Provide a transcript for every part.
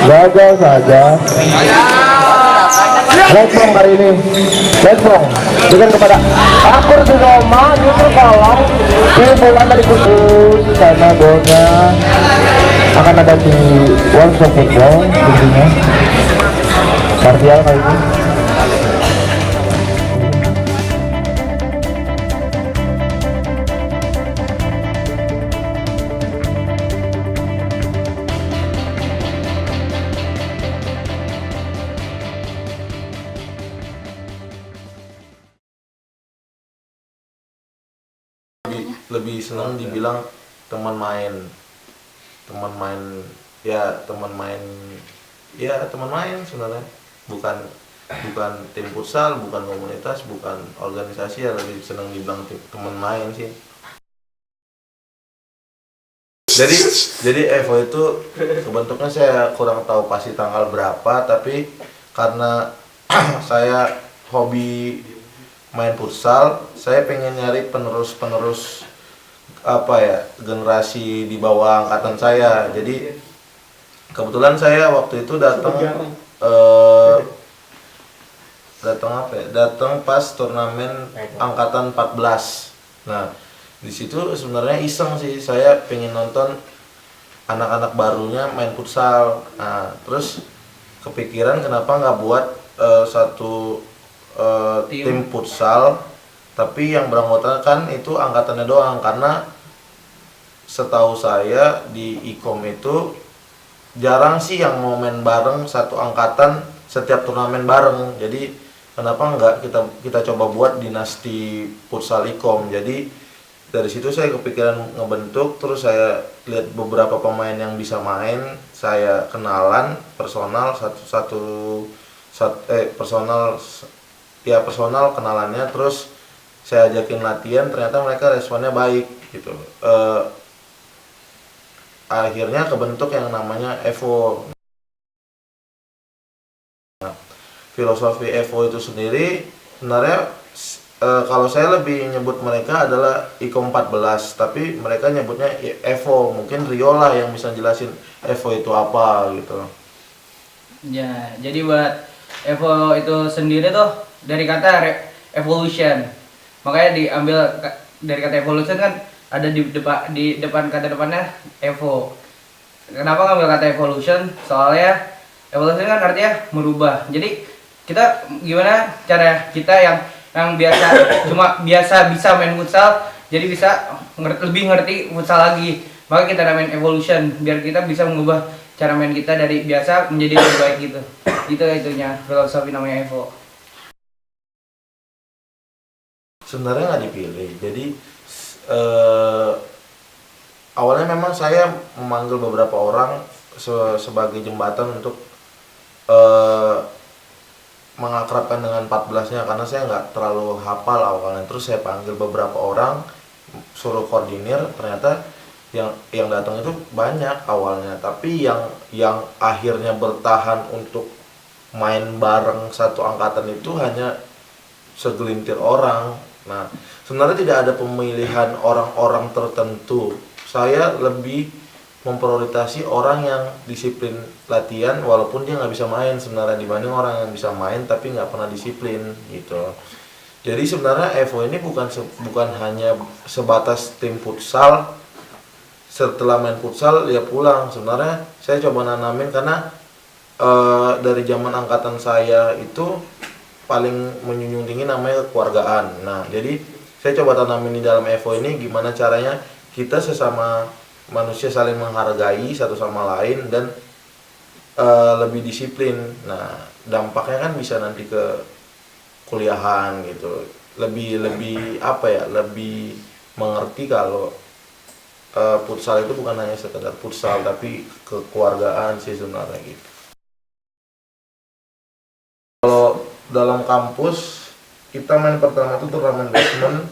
Gagal saja. Letbong hari ini. Letbong dengan kepada akur di Roma justru kalau bola dari kudus karena golnya akan ada di Workshop Football tentunya. Martial kali ini. Lebih senang dibilang teman main ya teman main sebenarnya, bukan tim futsal, bukan komunitas, bukan organisasi, ya lebih senang dibilang teman main sih. Jadi Evo itu kebentuknya saya kurang tahu pasti tanggal berapa, tapi karena saya hobi main futsal, saya pengen nyari penerus generasi di bawah angkatan saya. Jadi kebetulan saya waktu itu datang pas turnamen angkatan 14. Nah, di situ sebenarnya iseng sih, saya pengen nonton anak-anak barunya main futsal. Nah, terus kepikiran kenapa nggak buat satu tim futsal, tapi yang beranggotakan itu angkatannya doang, karena setahu saya di IKOM itu jarang sih yang mau main bareng satu angkatan setiap turnamen bareng. Jadi kenapa nggak kita coba buat dinasti futsal IKOM. Jadi dari situ saya kepikiran ngebentuk, terus saya lihat beberapa pemain yang bisa main, saya kenalan personal personal kenalannya, terus saya ajakin latihan, ternyata mereka responnya baik gitu. Akhirnya kebentuk yang namanya Evo. Nah, filosofi Evo itu sendiri sebenarnya kalau saya lebih nyebut mereka adalah IKOM 14, tapi mereka nyebutnya Evo. Mungkin Rio lah yang bisa jelasin Evo itu apa gitu. Ya, jadi buat Evo itu sendiri tuh dari kata evolution. Makanya diambil dari kata evolution kan ada di depan kata depannya Evo. Kenapa ngambil kata evolution? Soalnya evolution kan artinya merubah. Jadi kita gimana cara kita yang biasa bisa main futsal, jadi bisa lebih ngerti futsal lagi. Maka kita namain evolution biar kita bisa mengubah cara main kita dari biasa menjadi lebih baik gitu. Itu itunya filosofi namanya Evo. Sebenarnya nggak dipilih. Jadi awalnya memang saya memanggil beberapa orang sebagai jembatan untuk mengakrabkan dengan 14-nya, karena saya nggak terlalu hafal awalnya. Terus saya panggil beberapa orang, suruh koordinir, ternyata yang datang itu banyak awalnya, tapi yang akhirnya bertahan untuk main bareng satu angkatan itu hanya segelintir orang. Nah, sebenarnya tidak ada pemilihan orang-orang tertentu. Saya lebih memprioritasi orang yang disiplin latihan walaupun dia nggak bisa main sebenarnya, dibanding orang yang bisa main tapi nggak pernah disiplin gitu. Jadi sebenarnya Evo ini bukan hanya sebatas tim futsal, setelah main futsal ya pulang. Sebenarnya saya coba nanamin, karena dari zaman angkatan saya itu paling menjunjung tinggi namanya kekeluargaan. Nah, jadi saya coba tanamin di dalam Evo ini gimana caranya kita sesama manusia saling menghargai satu sama lain dan lebih disiplin. Nah, dampaknya kan bisa nanti ke kuliahan gitu. Lebih mengerti kalau futsal itu bukan hanya sekedar futsal, tapi kekeluargaan sih sebenarnya gitu. Kalau dalam kampus kita main pertama itu turnamen basement,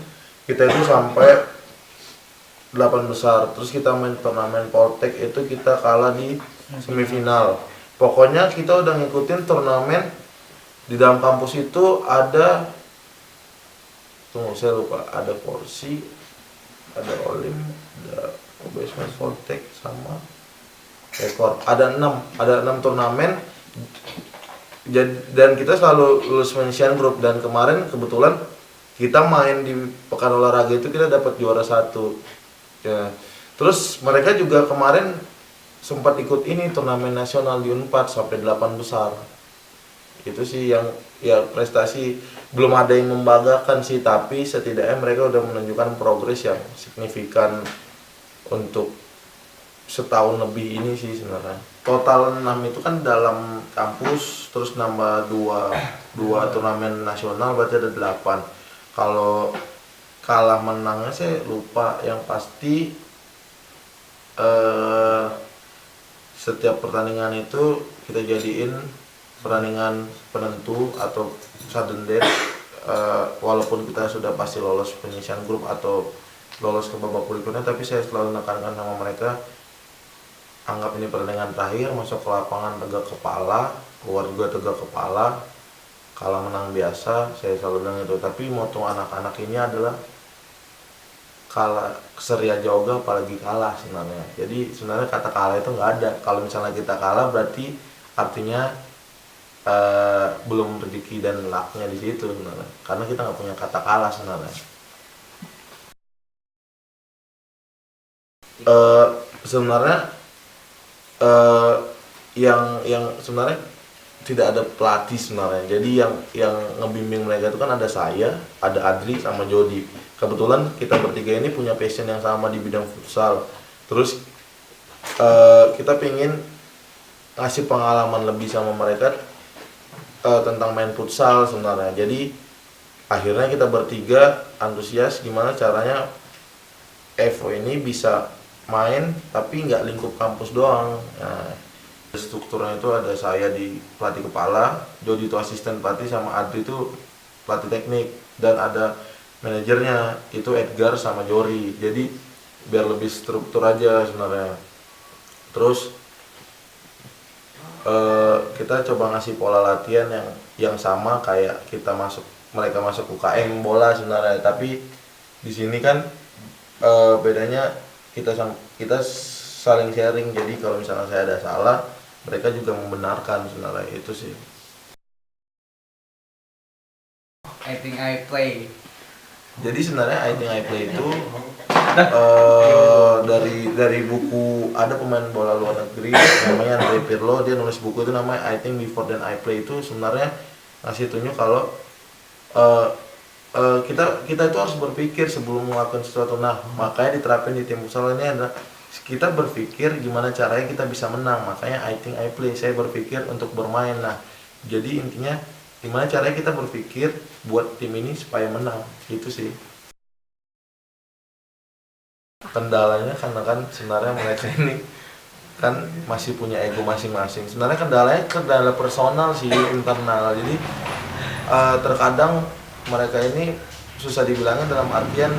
kita itu sampai 8 besar. Terus kita main turnamen Poltek itu kita kalah di semifinal. Pokoknya kita udah ngikutin turnamen di dalam kampus itu ada, saya lupa, ada Porsi, ada Olim, ada basement Poltek sama rekor. Ada enam turnamen. Dan kita selalu lulus Asian Group, dan kemarin kebetulan kita main di pekan olahraga itu kita dapat juara 1 ya. Terus mereka juga kemarin sempat ikut ini turnamen nasional di Unpad sampai 8 besar. Itu sih yang ya prestasi, belum ada yang membanggakan sih, tapi setidaknya mereka udah menunjukkan progres yang signifikan untuk setahun lebih ini sih sebenarnya. Total 6 itu kan dalam kampus, terus nambah dua turnamen nasional, berarti ada 8. Kalau kalah menangnya saya lupa, yang pasti setiap pertandingan itu kita jadiin pertandingan penentu atau sudden death. Walaupun kita sudah pasti lolos penyisian grup atau lolos ke babak berikutnya, tapi saya selalu menekankan sama mereka, anggap ini pertandingan terakhir, masuk ke lapangan tegak kepala, keluar juga tegak kepala. Kalah menang biasa, saya selalu bilang itu. Tapi moto anak-anak ini adalah kalah seri aja ogah, apalagi kalah sebenarnya. Jadi sebenarnya kata kalah itu nggak ada. Kalau misalnya kita kalah berarti artinya belum rezeki dan lucknya di situ sebenarnya. Karena kita nggak punya kata kalah sebenarnya. Sebenarnya yang sebenarnya tidak ada pelatih sebenarnya. Jadi yang ngebimbing mereka itu kan ada saya, ada Adri sama Jody. Kebetulan kita bertiga ini punya passion yang sama di bidang futsal. Terus kita pengen ngasih pengalaman lebih sama mereka tentang main futsal sebenarnya. Jadi akhirnya kita bertiga antusias gimana caranya Evo ini bisa main tapi nggak lingkup kampus doang. Nah, strukturnya itu ada saya di pelatih kepala, Jody itu asisten pelatih, sama Adri itu pelatih teknik, dan ada manajernya itu Edgar sama Jori. Jadi biar lebih struktur aja sebenarnya. Terus kita coba ngasih pola latihan yang sama kayak mereka masuk UKM bola sebenarnya. Tapi di sini kan bedanya kita saling sharing. Jadi kalau misalnya saya ada salah, mereka juga membenarkan sebenarnya, itu sih. I think I play. Jadi sebenarnya I think I play itu dari buku, ada pemain bola luar negeri namanya Andre Pirlo, dia nulis buku itu namanya I think before then I play. Itu sebenarnya ngasih tunjuk kalau kita itu harus berpikir sebelum melakukan sesuatu. Nah, makanya diterapin di tim futsal ini adalah kita berpikir gimana caranya kita bisa menang. Makanya I think I play, saya berpikir untuk bermain. Nah, jadi intinya gimana caranya kita berpikir buat tim ini supaya menang, gitu sih. Kendalanya karena kan sebenarnya mereka ini kan masih punya ego masing-masing. Sebenarnya kendala personal sih, internal. Jadi terkadang mereka ini susah dibilangin dalam artian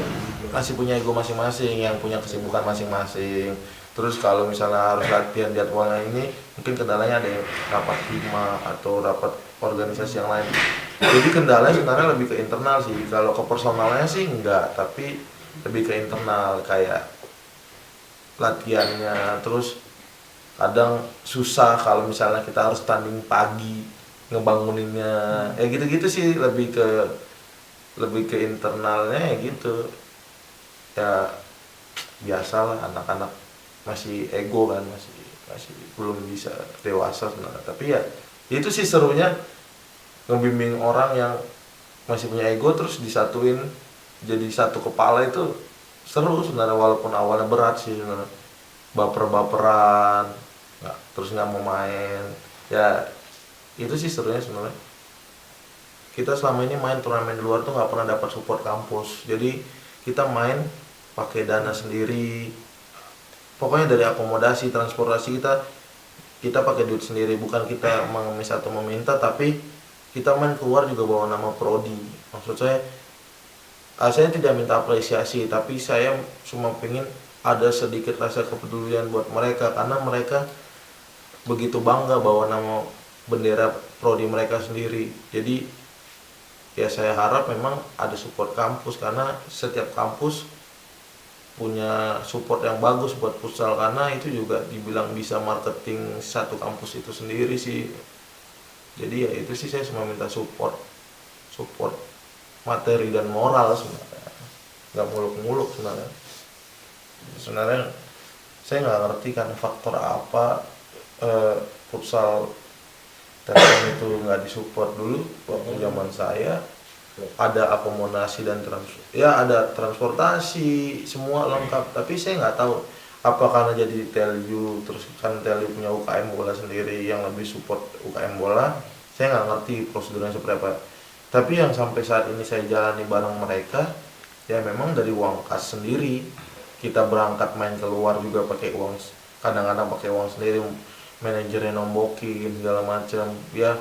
masih punya ego masing-masing, yang punya kesibukan masing-masing. Terus kalau misalnya harus latihan jadwalnya ini, mungkin kendalanya ada yang rapat hima atau rapat organisasi yang lain. Jadi kendalanya sebenarnya lebih ke internal sih. Kalau ke personalnya sih enggak, tapi lebih ke internal, kayak latihannya. Terus kadang susah kalau misalnya kita harus tanding pagi ngebanguninnya, ya gitu-gitu sih, lebih ke internalnya ya gitu. Ya biasalah, anak-anak masih ego kan, masih belum bisa dewasa sebenarnya. Tapi ya itu sih serunya ngebimbing orang yang masih punya ego terus disatuin jadi satu kepala, itu seru sebenarnya, walaupun awalnya berat sih sebenarnya, baper-baperan terus nggak mau main. Ya itu sih serunya sebenarnya. Kita selama ini main turnamen di luar tuh nggak pernah dapat support kampus, jadi kita main pakai dana sendiri. Pokoknya dari akomodasi, transportasi kita pakai duit sendiri. Bukan kita mengemis atau meminta, tapi kita main keluar juga bawa nama prodi. Maksud saya tidak minta apresiasi, tapi saya cuma pengen ada sedikit rasa kepedulian buat mereka, karena mereka begitu bangga bawa nama bendera prodi mereka sendiri. Jadi ya saya harap memang ada support kampus, karena setiap kampus punya support yang bagus buat futsal, karena itu juga dibilang bisa marketing satu kampus itu sendiri sih. Jadi ya itu sih, saya cuma minta support materi dan moral sebenarnya, nggak muluk-muluk sebenarnya. Saya nggak ngerti kan faktor apa futsal Telkom itu nggak disupport dulu waktu zaman saya. Ada akomodasi dan ada transportasi semua lengkap, tapi saya nggak tahu apa karena jadi Telju, terus kan Telju punya UKM bola sendiri yang lebih support UKM bola. Saya nggak ngerti prosedurnya seperti apa, tapi yang sampai saat ini saya jalani bareng mereka ya memang dari uang kas sendiri. Kita berangkat main keluar juga pakai uang, kadang-kadang pakai uang sendiri, manajernya nombokin segala macam ya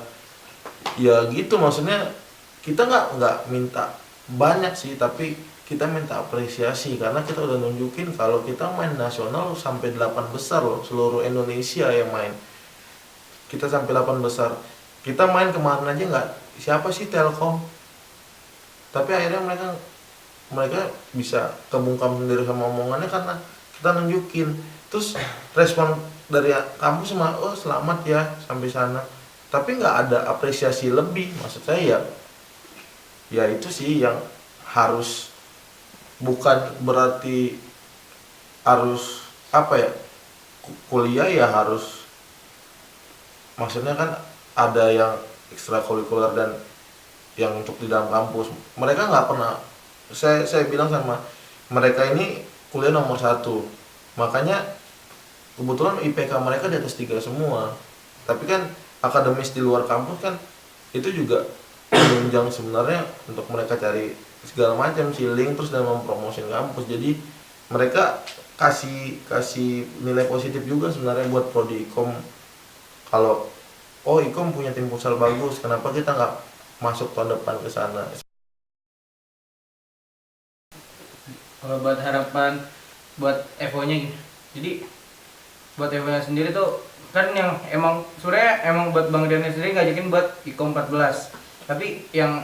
gitu. Maksudnya kita nggak minta banyak sih, tapi kita minta apresiasi karena kita udah nunjukin kalau kita main nasional sampai 8 besar loh, seluruh Indonesia yang main. Kita sampai 8 besar. Kita main kemarin aja nggak siapa sih Telkom, tapi akhirnya mereka bisa kebungkam sendiri sama omongannya karena kita nunjukin. Terus respon dari kampus semua, oh selamat ya sampai sana, tapi nggak ada apresiasi lebih. Maksud saya ya itu sih yang harus, bukan berarti harus apa ya, kuliah ya harus, maksudnya kan ada yang ekstrakurikuler dan yang untuk di dalam kampus. Mereka nggak pernah, saya bilang sama mereka, ini kuliah nomor 1, makanya kebetulan IPK mereka di atas 3 semua, tapi kan akademis di luar kampus kan itu juga menunjang sebenarnya untuk mereka cari segala macam sih link terus dan mempromosin kampus. Jadi mereka kasih nilai positif juga sebenarnya buat prodi Ikom. Kalau Ikom punya tim futsal bagus, kenapa kita nggak masuk tahun depan ke sana? Kalau buat harapan buat Evo-nya, jadi buat Evo-nya sendiri tuh kan yang emang sebenarnya emang buat Bang Rian sendiri ngajakin buat Ikom 14. Tapi yang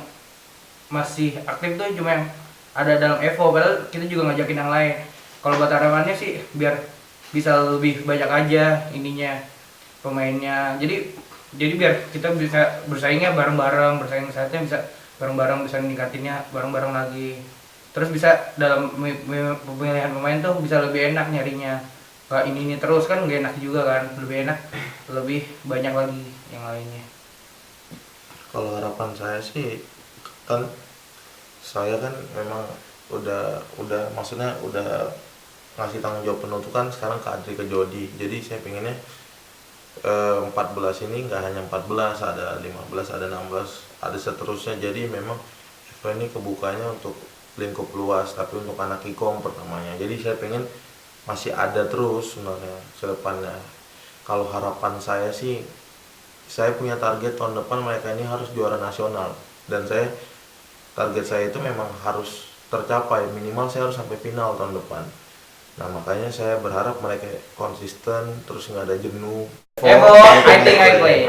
masih aktif tuh cuma yang ada dalam Evo, padahal kita juga ngajakin yang lain. Kalau buat harapannya sih biar bisa lebih banyak aja ininya pemainnya. Jadi biar kita bisa bersaingnya bareng-bareng, bersaing saatnya bisa bareng-bareng, bisa meningkatinnya bareng-bareng lagi. Terus bisa dalam pemilihan pemain tuh bisa lebih enak nyarinya. Gak ini terus kan gak enak juga kan, lebih enak, lebih banyak lagi yang lainnya. Kalau harapan saya sih kan, saya kan memang udah maksudnya udah ngasih tanggung jawab penuh tuh kan sekarang ke Adri, ke Jody. Jadi saya pengennya 14 ini nggak hanya 14, ada 15, ada 16, ada seterusnya. Jadi memang event ini kebukanya untuk lingkup luas, tapi untuk anak Ikom pertamanya. Jadi saya pengen masih ada terus sebenarnya ke depannya. Kalau harapan saya sih, saya punya target tahun depan mereka ini harus juara nasional, dan target saya itu memang harus tercapai, minimal saya harus sampai final tahun depan. Nah makanya saya berharap mereka konsisten, terus nggak ada jenuh. Evo, I think I play.